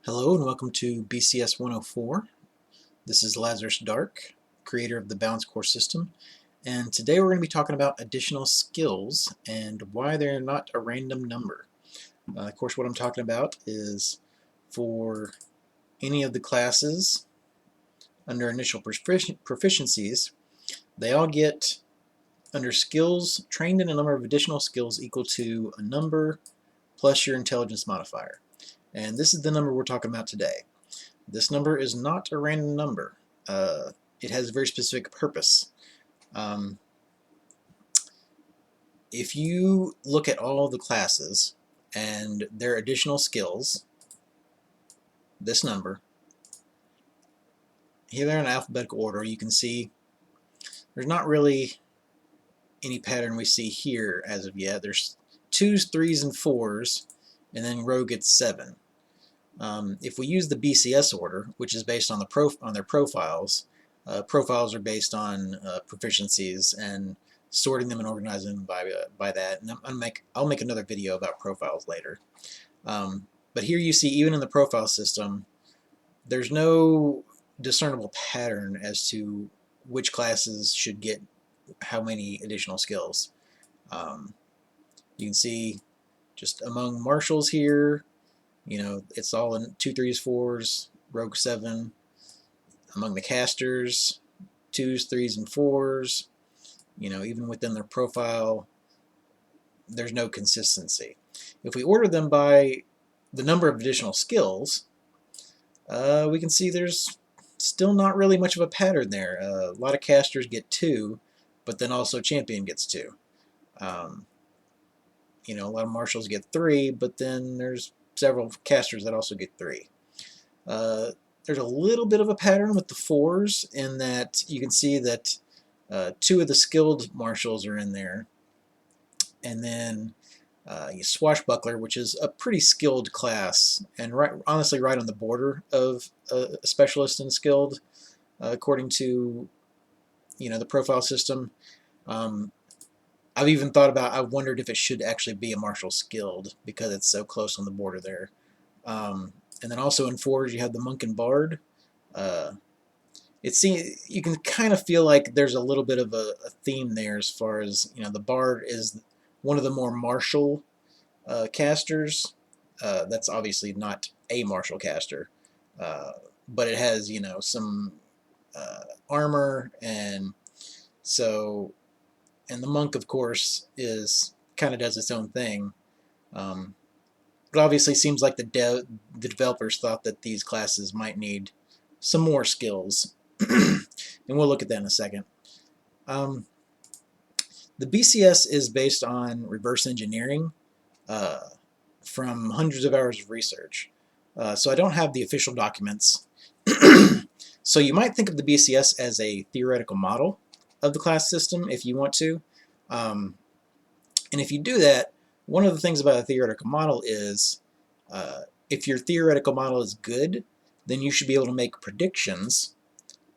Hello and welcome to BCS 104. This is Lazarus Dark, creator of the Balance Core system, and today we're going to be talking about additional skills and why they're not a random number. Of course, what I'm talking about is for any of the classes under initial proficiencies, they all get under skills trained in a number of additional skills equal to a number plus your intelligence modifier. And this is the number we're talking about today. This number is not a random number. It has a very specific purpose. Um, if you look at all the classes and their additional skills, this number, here they're in alphabetical order, you can see there's not really any pattern we see here as of yet. There's 2s, 3s, and 4s, and then row gets 7. If we use the BCS order, which is based on their profiles, profiles are based on proficiencies, and sorting them and organizing them by that. And I'll make another video about profiles later. But here you see, even in the profile system, there's no discernible pattern as to which classes should get how many additional skills. You can see just among marshals here, it's all in 2, 3s, 4s, rogue 7. Among the casters, 2s, 3s, and 4s. Even within their profile, there's no consistency. If we order them by the number of additional skills, we can see there's still not really much of a pattern there. A lot of casters get 2, but then also champion gets 2. A lot of marshals get 3, but then there's several casters that also get 3. There's a little bit of a pattern with the 4s in that you can see that 2 of the skilled marshals are in there, and then Swashbuckler, which is a pretty skilled class, and honestly right on the border of a specialist and skilled, according to the profile system. I've even thought about, I wondered if it should actually be a marshal skilled because it's so close on the border there. And then also in 4s you have the Monk and Bard. You can kind of feel like there's a little bit of a theme there as far as, the Bard is one of the more martial casters. That's obviously not a martial caster, but it has, some armor, and the Monk, of course, is kind of does its own thing. But obviously seems like the developers thought that these classes might need some more skills. And we'll look at that in a second. The BCS is based on reverse engineering from hundreds of hours of research. So I don't have the official documents. So you might think of the BCS as a theoretical model of the class system if you want to. And if you do that, one of the things about a theoretical model is if your theoretical model is good, then you should be able to make predictions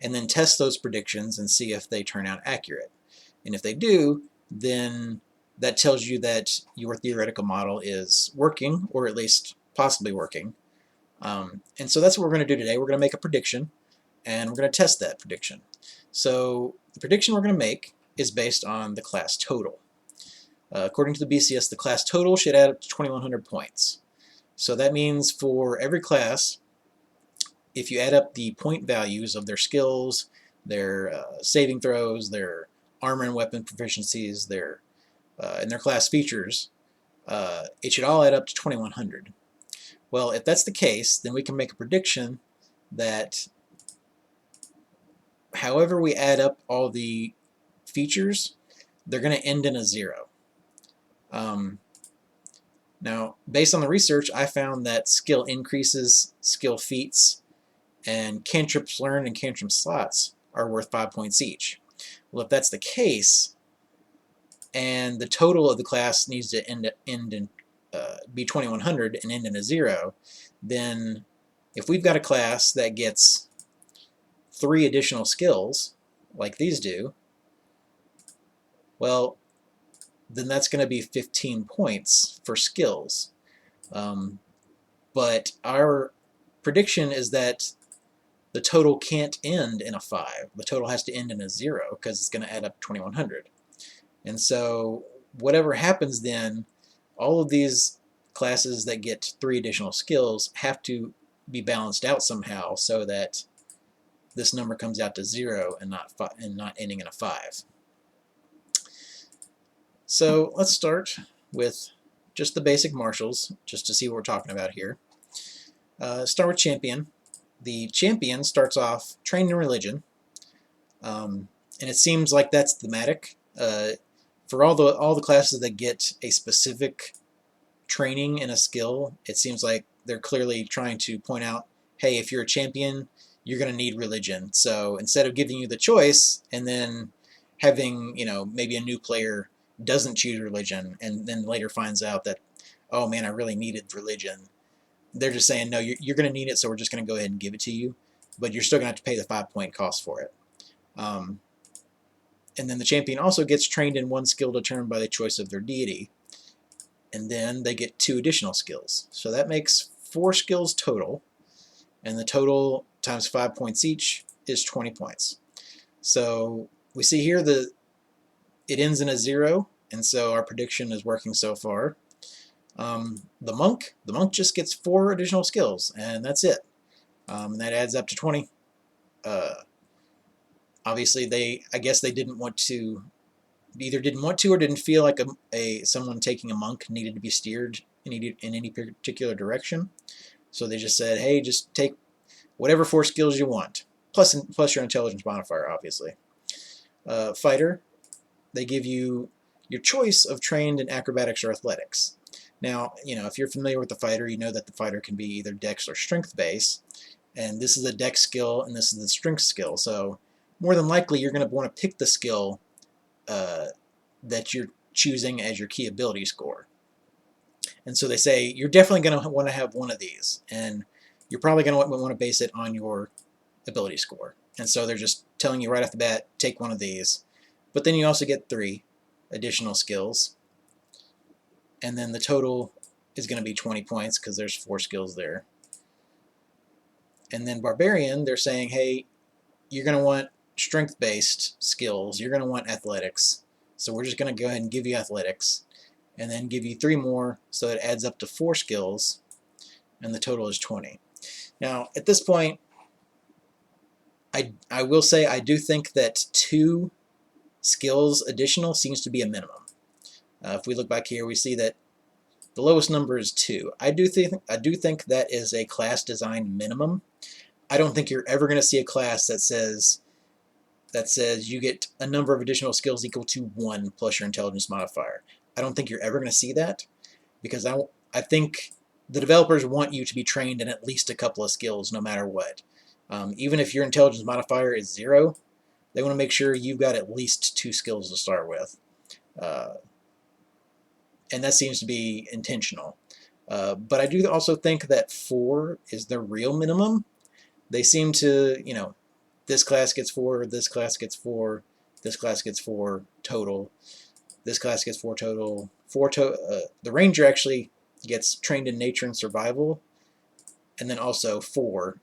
and then test those predictions and see if they turn out accurate. And if they do, then that tells you that your theoretical model is working, or at least possibly working. And so that's what we're going to do today. We're going to make a prediction, and we're going to test that prediction. So the prediction we're going to make is based on the class total. According to the BCS, the class total should add up to 2,100 points. So that means for every class, if you add up the point values of their skills, their saving throws, their armor and weapon proficiencies, and their class features, it should all add up to 2,100. Well, if that's the case, then we can make a prediction that however we add up all the features, they're going to end in a 0. Now, based on the research, I found that skill increases, skill feats, and cantrips learned and cantrip slots are worth 5 points each. Well, if that's the case, and the total of the class needs to be 2,100 and end in a 0, then if we've got a class that gets 3 additional skills, like these do, well, then that's going to be 15 points for skills. But our prediction is that the total can't end in a 5. The total has to end in a 0 because it's going to add up 2100. And so whatever happens then, all of these classes that get 3 additional skills have to be balanced out somehow so that this number comes out to 0 and not ending in a 5. So let's start with just the basic martials, just to see what we're talking about here. Start with champion. The champion starts off trained in religion, and it seems like that's thematic. For all the classes that get a specific training in a skill, it seems like they're clearly trying to point out, hey, if you're a champion, you're going to need religion. So instead of giving you the choice and then having, maybe a new player doesn't choose religion and then later finds out that, oh man, I really needed religion, they're just saying, no, you're going to need it, so we're just going to go ahead and give it to you, but you're still going to have to pay the 5-point cost for it. And then the champion also gets trained in one skill determined by the choice of their deity, and then they get 2 additional skills. So that makes 4 skills total, and the total times 5 points each is 20 points. So we see here that it ends in a 0, and so our prediction is working so far. The monk just gets 4 additional skills, and that's it. And that adds up to 20. Obviously, I guess they didn't want to, either didn't want to or didn't feel like someone taking a monk needed to be steered in any particular direction. So they just said, hey, just take whatever 4 skills you want, plus your intelligence modifier, obviously. Fighter, they give you your choice of trained in acrobatics or athletics. Now, if you're familiar with the fighter, you know that the fighter can be either dex or strength based, and this is a dex skill and this is the strength skill. So more than likely, you're going to want to pick the skill that you're choosing as your key ability score. And so they say you're definitely going to want to have one of these, and you're probably going to want to base it on your ability score. And so they're just telling you right off the bat, take one of these. But then you also get 3 additional skills, and then the total is going to be 20 points because there's 4 skills there. And then Barbarian, they're saying, hey, you're going to want strength-based skills. You're going to want athletics. So we're just going to go ahead and give you athletics, and then give you 3 more, so it adds up to 4 skills, and the total is 20. Now, at this point, I will say I do think that 2 skills additional seems to be a minimum. If we look back here, we see that the lowest number is 2. I do think that is a class design minimum. I don't think you're ever going to see a class that says you get a number of additional skills equal to 1 plus your intelligence modifier. I don't think you're ever going to see that, because I think the developers want you to be trained in at least a couple of skills no matter what. Even if your intelligence modifier is 0, they want to make sure you've got at least 2 skills to start with. And that seems to be intentional. But I do also think that 4 is the real minimum. They seem to, this class gets 4, this class gets 4, this class gets 4 total, this class gets 4 total. The ranger actually gets trained in nature and survival, and then also 4.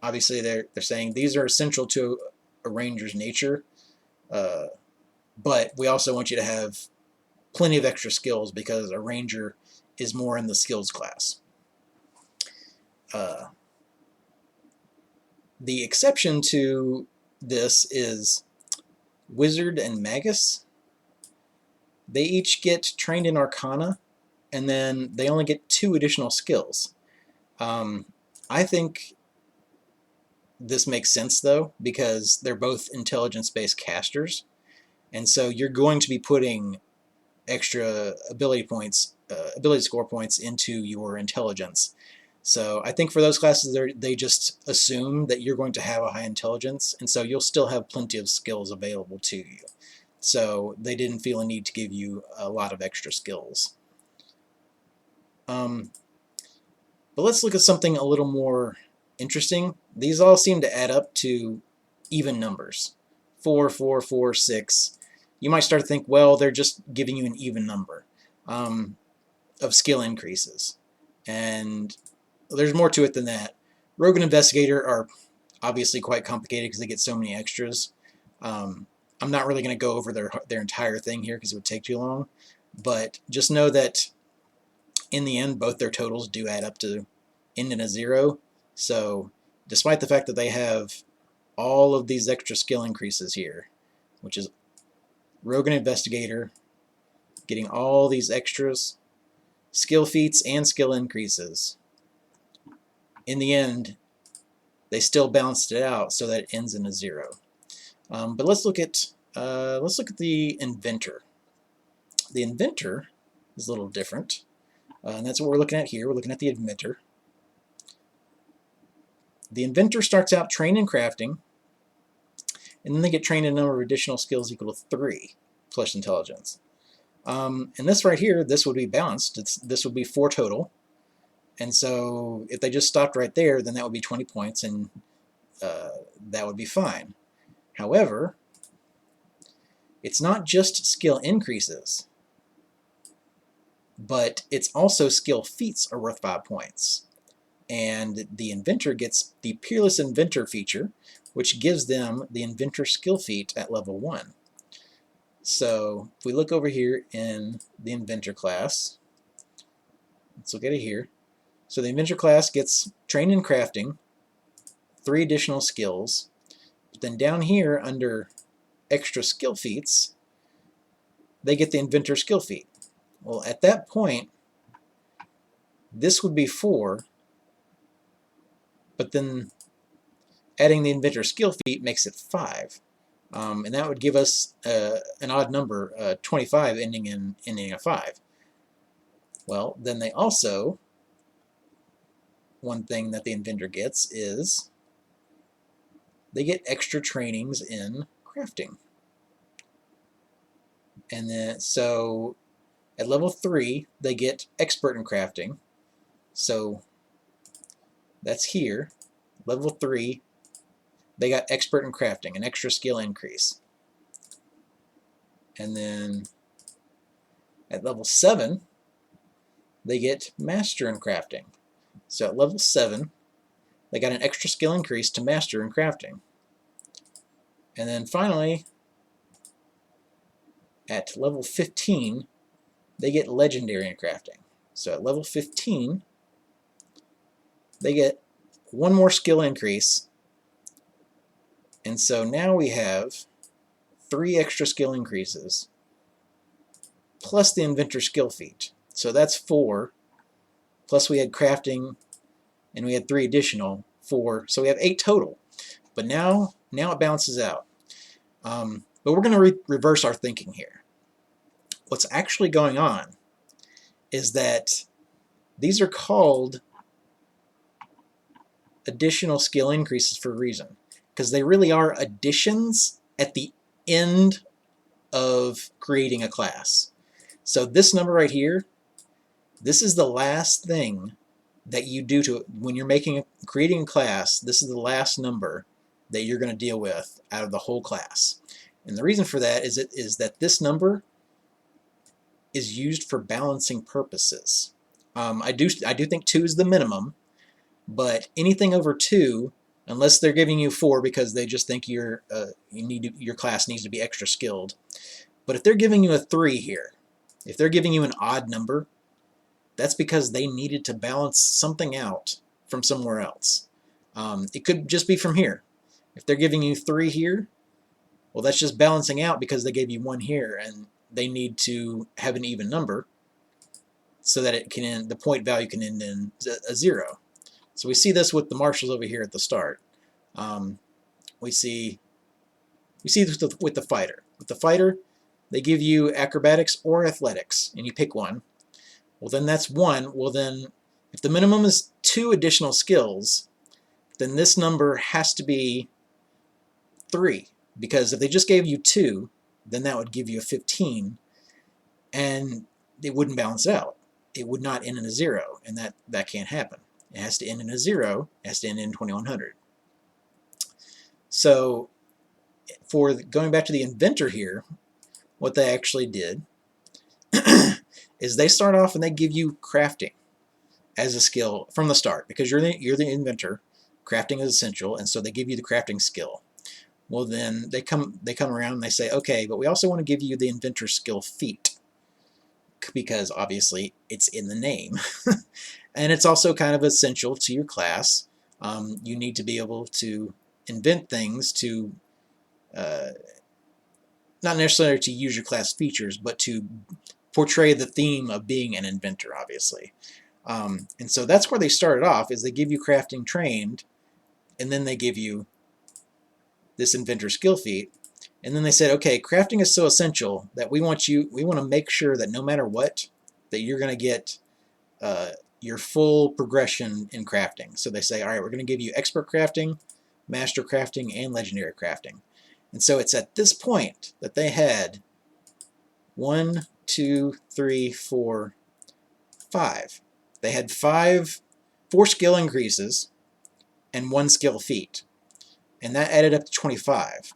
Obviously, they're saying these are essential to a ranger's nature, but we also want you to have plenty of extra skills because a ranger is more in the skills class. The exception to this is Wizard and Magus. They each get trained in Arcana, and then they only get 2 additional skills. I think this makes sense, though, because they're both intelligence-based casters, and so you're going to be putting extra ability score points into your intelligence. So I think for those classes, they just assume that you're going to have a high intelligence, and so you'll still have plenty of skills available to you. So they didn't feel a need to give you a lot of extra skills. But let's look at something a little more interesting. These all seem to add up to even numbers. 4, 4, 4, 6. You might start to think, well, they're just giving you an even number of skill increases. And there's more to it than that. Rogue and Investigator are obviously quite complicated because they get so many extras. I'm not really going to go over their entire thing here because it would take too long, but just know that in the end, both their totals do add up to end in a 0. So despite the fact that they have all of these extra skill increases here, which is Rogue and Investigator getting all these extras, skill feats and skill increases, in the end, they still balanced it out so that it ends in a 0. But let's look at the Inventor. The Inventor is a little different, and that's what we're looking at here. We're looking at the Inventor. The Inventor starts out trained in crafting, and then they get trained in a number of additional skills equal to 3 plus intelligence. And this right here, this would be balanced. This would be 4 total. And so if they just stopped right there, then that would be 20 points, and that would be fine. However, it's not just skill increases, but it's also skill feats are worth 5 points. And the Inventor gets the Peerless Inventor feature, which gives them the Inventor skill feat at level 1. So if we look over here in the Inventor class, let's look at it here. So the Inventor class gets trained in crafting, 3 additional skills. But then down here under extra skill feats, they get the Inventor skill feat. Well, at that point, this would be 4, but then adding the Inventor skill feat makes it 5. And that would give us an odd number, 25, ending in a 5. Well, then they also, one thing that the Inventor gets is they get extra trainings in crafting. And then, so at level 3, they get Expert in Crafting. So that's here. Level 3, they got Expert in Crafting, an extra skill increase. And then at level 7, they get Master in Crafting. So at level 7, they got an extra skill increase to Master in Crafting. And then finally, at level 15, they get Legendary in Crafting. So at level 15, they get 1 more skill increase. And so now we have 3 extra skill increases, plus the Inventor skill feat. So that's 4, plus we had crafting, and we had 3 additional, 4. So we have 8 total. But now it balances out. But we're going to reverse our thinking here. What's actually going on is that these are called additional skill increases for a reason, because they really are additions at the end of creating a class. So this number right here, this is the last thing that you do to when you're creating a class. This is the last number that you're going to deal with out of the whole class. And the reason for that is that this number is used for balancing purposes. I do think 2 is the minimum, but anything over 2, unless they're giving you 4 because they just think your class needs to be extra skilled. But if they're giving you a 3 here, if they're giving you an odd number, that's because they needed to balance something out from somewhere else. It could just be from here. If they're giving you 3 here, well, that's just balancing out because they gave you 1 here, and they need to have an even number so that the point value can end in a 0. So we see this with the marshals over here at the start. We see this with the fighter. With the fighter, they give you acrobatics or athletics, and you pick one. Well, then that's 1. Well, then if the minimum is 2 additional skills, then this number has to be 3. Because if they just gave you 2, then that would give you a 15, and it wouldn't balance out. It would not end in a 0, and that can't happen. It has to end in a 0. It has to end in 2100. So for going back to the Inventor here, what they actually did is they start off and they give you crafting as a skill from the start, because you're the inventor. Crafting is essential, and so they give you the crafting skill. Well, then they come around and they say, okay, but we also want to give you the inventor skill feat, because obviously it's in the name. And it's also kind of essential to your class. You need to be able to invent things to not necessarily to use your class features, but to portray the theme of being an inventor, obviously. And so that's where they started off, is they give you crafting trained, and then they give you this inventor skill feat. And then they said, okay, crafting is so essential that we want to make sure that no matter what, that you're going to get your full progression in crafting. So they say, all right, we're going to give you expert crafting, master crafting, and legendary crafting. And so it's at this point that they had 1, 2, 3, 4, 5. They had 4 skill increases and 1 skill feat. And that added up to 25.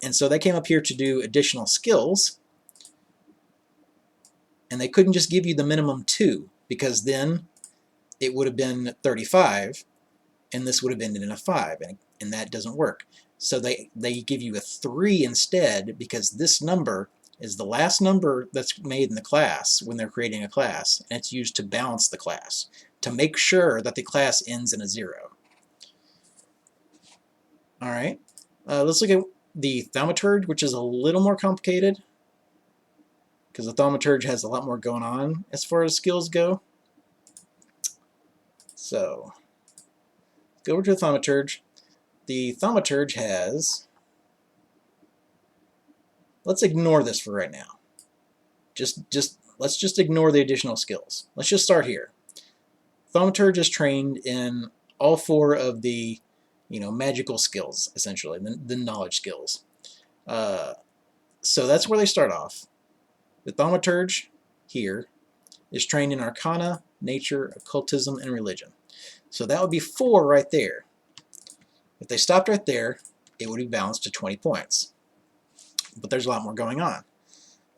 And so they came up here to do additional skills, and they couldn't just give you the minimum 2, because then it would have been 35, and this would have ended in a 5, and that doesn't work. So they give you a 3 instead, because this number is the last number that's made in the class when they're creating a class, and it's used to balance the class, to make sure that the class ends in a 0. All right, let's look at the Thaumaturge, which is a little more complicated, because the Thaumaturge has a lot more going on as far as skills go. So, go over to the Thaumaturge. The Thaumaturge has, let's ignore this for right now. Let's just ignore the additional skills. Let's just start here. Thaumaturge is trained in all 4 of the, magical skills, essentially, the knowledge skills. So that's where they start off. The Thaumaturge here is trained in Arcana, Nature, Occultism, and Religion. So that would be 4 right there. If they stopped right there, it would be balanced to 20 points. But there's a lot more going on.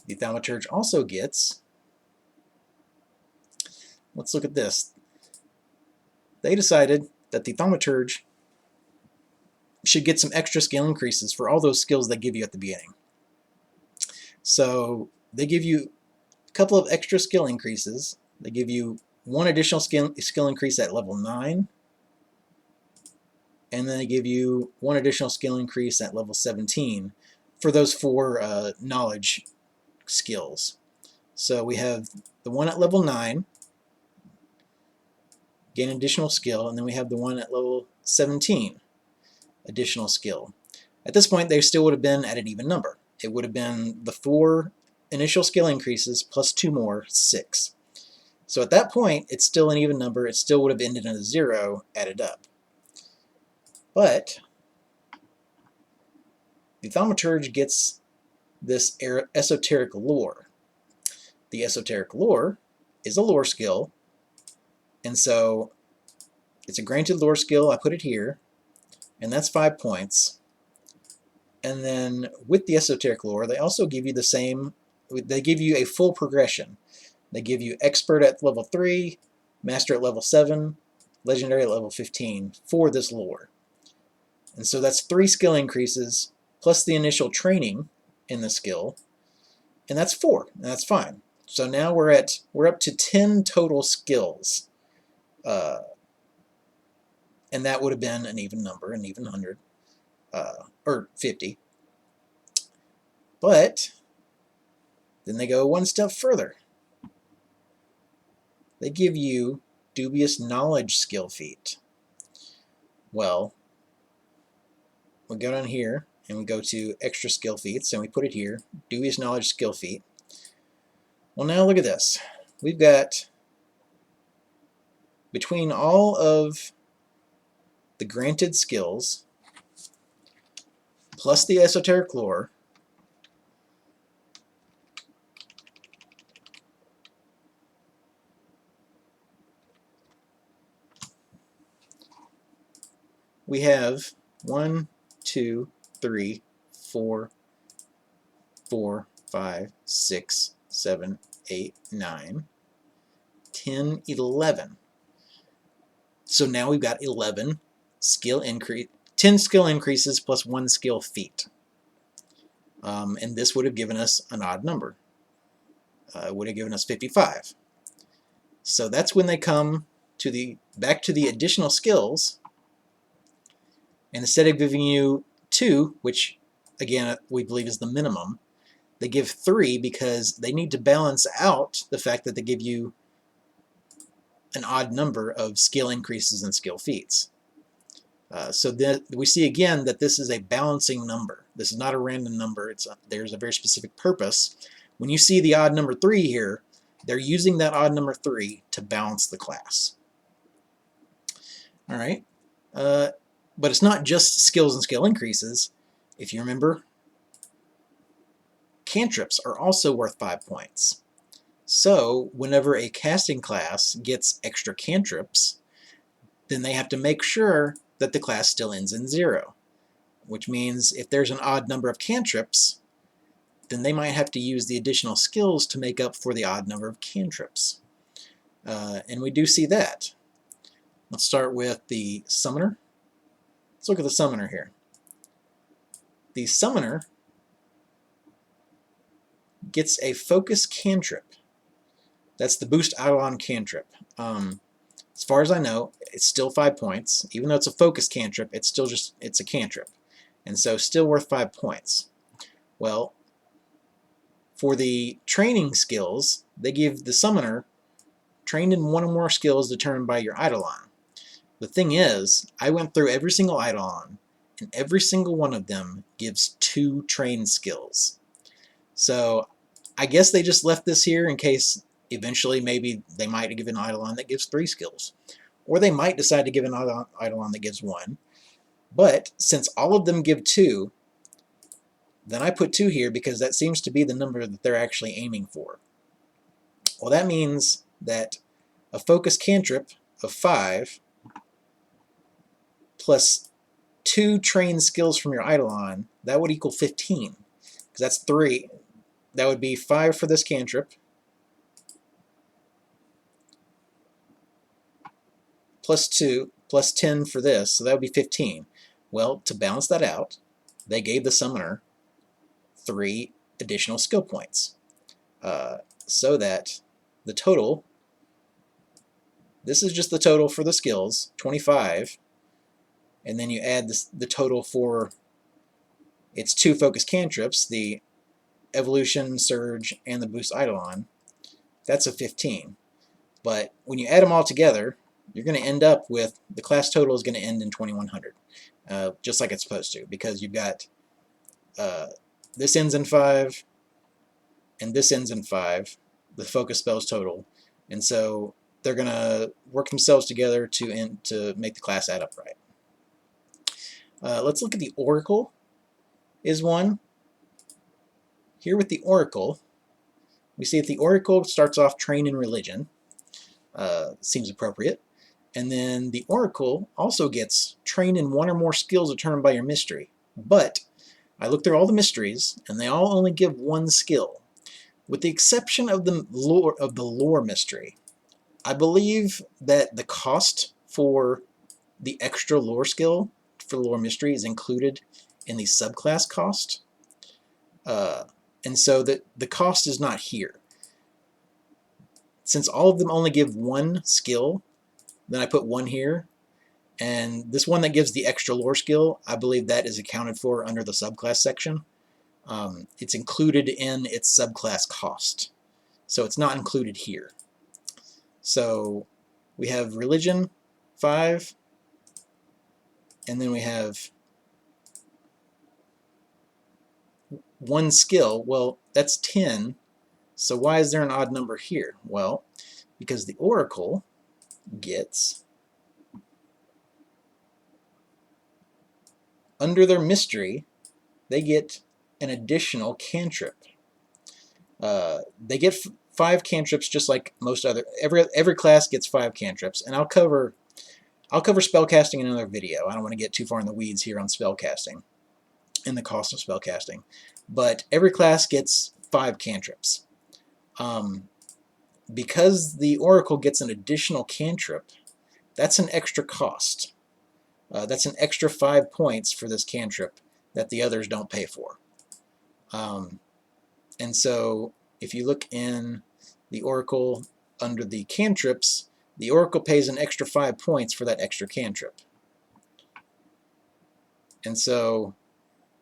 The Thaumaturge also gets, let's look at this. They decided that the Thaumaturge should get some extra skill increases for all those skills they give you at the beginning. So they give you a couple of extra skill increases. They give you 1 additional skill increase at level 9, and then they give you 1 additional skill increase at level 17 for those 4 knowledge skills. So we have the one at level 9, gain additional skill, and then we have the one at level 17, additional skill. At this point, they still would have been at an even number. It would have been the 4 initial skill increases plus 2 more, 6. So at that point, it's still an even number. It still would have ended in a 0 added up. But the Thaumaturge gets this esoteric lore. The esoteric lore is a lore skill, and so it's a granted lore skill. I put it here, and that's 5 points. And then with the esoteric lore, they also give you the same, they give you a full progression. They give you expert at level 3, master at level 7, legendary at level 15 for this lore. And so that's 3 skill increases plus the initial training in the skill, and that's 4, and that's fine. So now we're up to 10 total skills, and that would have been an even number, an even 100, or 50. But then they go 1 step further. They give you dubious knowledge skill feat. Well, we go down here and we go to extra skill feats and we put it here, dubious knowledge skill feat. Well, now look at this. We've got, between all of the granted skills plus the esoteric lore, we have 1, 2, 3, 4, 5, 6, 7, 8, 9, 10, 11. So now we've got 11 skill increase, 10 skill increases plus 1 skill feat. And this would have given us an odd number. It would have given us 55. So that's when they come to back to the additional skills, and instead of giving you 2, which again we believe is the minimum, they give 3 because they need to balance out the fact that they give you an odd number of skill increases and skill feats. So we see again that this is a balancing number. This is not a random number. There's a very specific purpose. When you see the odd number 3 here, they're using that odd number 3 to balance the class. All right, but it's not just skills and skill increases. If you remember, cantrips are also worth 5 points. So whenever a casting class gets extra cantrips, then they have to make sure that the class still ends in 0, which means if there's an odd number of cantrips, then they might have to use the additional skills to make up for the odd number of cantrips. And we do see that. Let's start with the summoner. Let's look at the summoner here. The summoner gets a focus cantrip. That's the boost Eidolon cantrip. As far as I know, it's still 5 points. Even though it's a focus cantrip, it's a cantrip. And so still worth 5 points. Well, for the training skills, they give the summoner trained in 1 or more skills determined by your Eidolon. The thing is, I went through every single Eidolon, and every single one of them gives 2 trained skills. So I guess they just left this here in case eventually maybe they might give an Eidolon that gives 3 skills. Or they might decide to give an Eidolon that gives 1. But since all of them give 2, then I put 2 here because that seems to be the number that they're actually aiming for. Well, that means that a focus cantrip of 5 plus 2 trained skills from your Eidolon, that would equal 15. Because that's 3. That would be 5 for this cantrip, plus 2, plus 10 for this, so that would be 15. Well, to balance that out, they gave the summoner 3 additional skill points. So that the total, this is just the total for the skills, 25, and then you add the total for its 2 focus cantrips, the Evolution, Surge, and the Boost Eidolon. That's a 15. But when you add them all together, you're going to end up with, the class total is going to end in 2100, just like it's supposed to, because you've got this ends in 5, and this ends in 5, the focus spells total, and so they're going to work themselves together to make the class add up right. Let's look at the Oracle is one. Here with the Oracle, we see that the Oracle starts off trained in religion. Seems appropriate. And then the Oracle also gets trained in 1 or more skills determined by your mystery. But I looked through all the mysteries, and they all only give 1 skill. With the exception of the lore mystery, I believe that the cost for the extra lore skill for the lore mystery is included in the subclass cost. And so the cost is not here. Since all of them only give 1 skill, then I put 1 here. And this one that gives the extra lore skill, I believe that is accounted for under the subclass section. It's included in its subclass cost. So it's not included here. So we have religion, 5, and then we have 1 skill. Well, that's 10. So why is there an odd number here? Well, because the Oracle gets, under their mystery, they get an additional cantrip. They get 5 cantrips, just like most other. Every class gets 5 cantrips, and I'll cover spellcasting in another video. I don't want to get too far in the weeds here on spellcasting and the cost of spellcasting, but every class gets 5 cantrips. Because the Oracle gets an additional cantrip, that's an extra cost. That's an extra 5 points for this cantrip that the others don't pay for. And so if you look in the Oracle under the cantrips, the Oracle pays an extra 5 points for that extra cantrip. And so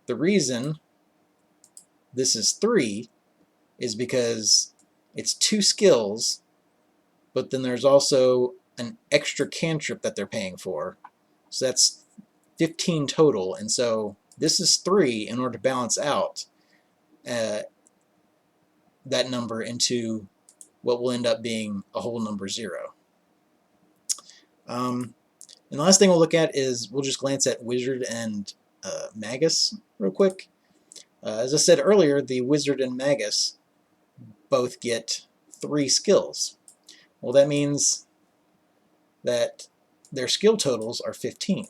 the reason this is 3 is because it's 2 skills, but then there's also an extra cantrip that they're paying for. So that's 15 total, and so this is 3 in order to balance out that number into what will end up being a whole number 0. And the last thing we'll look at is we'll just glance at Wizard and Magus real quick. As I said earlier, the Wizard and Magus both get 3 skills. Well, that means that their skill totals are 15.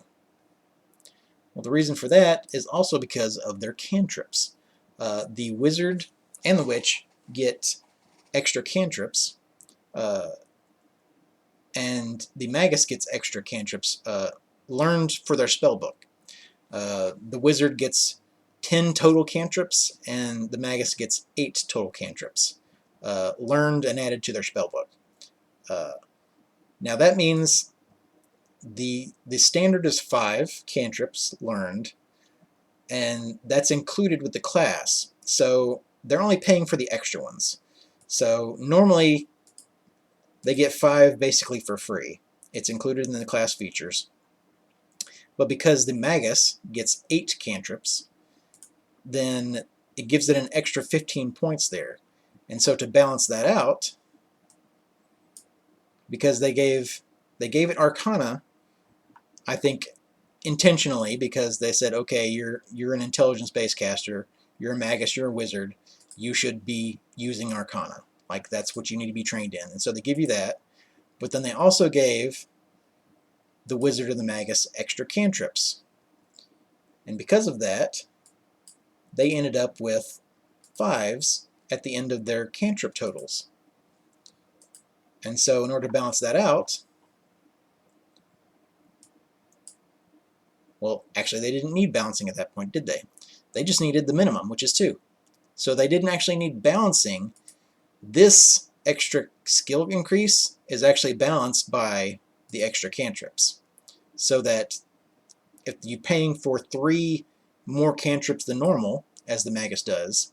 Well, the reason for that is also because of their cantrips. The Wizard and the Witch get extra cantrips, and the Magus gets extra cantrips learned for their spellbook. The Wizard gets 10 total cantrips, and the Magus gets 8 total cantrips learned and added to their spellbook. Now that means the standard is 5 cantrips learned, and that's included with the class. So they're only paying for the extra ones. So normally they get 5 basically for free. It's included in the class features. But because the Magus gets 8 cantrips, then it gives it an extra 15 points there. And so to balance that out, because they gave it Arcana, I think intentionally, because they said, okay, you're an intelligence-based caster, you're a Magus, you're a Wizard, you should be using Arcana. Like, that's what you need to be trained in. And so they give you that, but then they also gave the Wizard and the Magus extra cantrips. And because of that, they ended up with 5s at the end of their cantrip totals. And so in order to balance that out, well, actually they didn't need balancing at that point, did they? They just needed the minimum, which is 2. So they didn't actually need balancing. This extra skill increase is actually balanced by the extra cantrips. So that if you're paying for 3 more cantrips than normal, as the Magus does,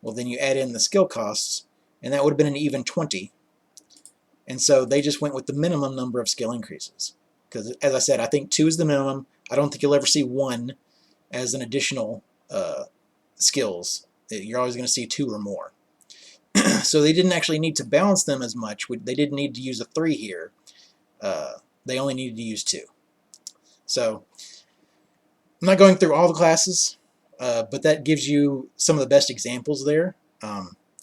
well, then you add in the skill costs, and that would have been an even 20. And so they just went with the minimum number of skill increases. Because, as I said, I think 2 is the minimum. I don't think you'll ever see 1 as an additional skills. You're always going to see 2 or more. So they didn't actually need to balance them as much. They didn't need to use a 3 here. They only needed to use 2. So I'm not going through all the classes, but that gives you some of the best examples there.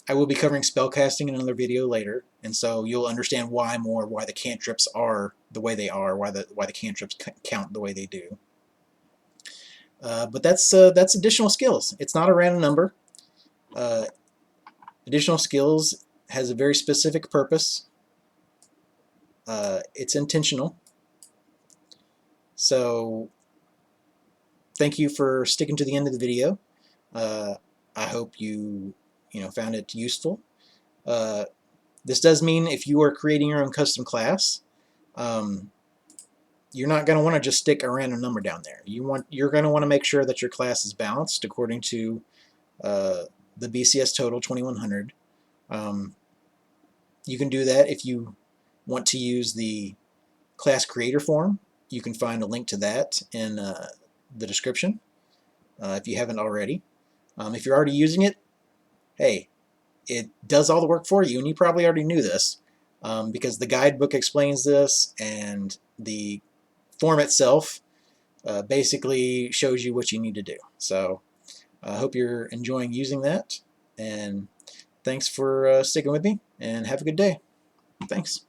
I will be covering spellcasting in another video later, and so you'll understand why the cantrips are the way they are, why the cantrips count the way they do. But that's additional skills. It's not a random number. Additional skills has a very specific purpose. It's intentional. So thank you for sticking to the end of the video. I hope you found it useful. This does mean if you are creating your own custom class, you're not going to want to just stick a random number down there. You're going to want to make sure that your class is balanced according to the BCS total 2100. You can do that if you want to use the class creator form. You can find a link to that in the description if you haven't already. If you're already using it, hey, it does all the work for you, and you probably already knew this because the guidebook explains this, and the form itself basically shows you what you need to do. So I hope you're enjoying using that, and thanks for sticking with me, and have a good day. Thanks.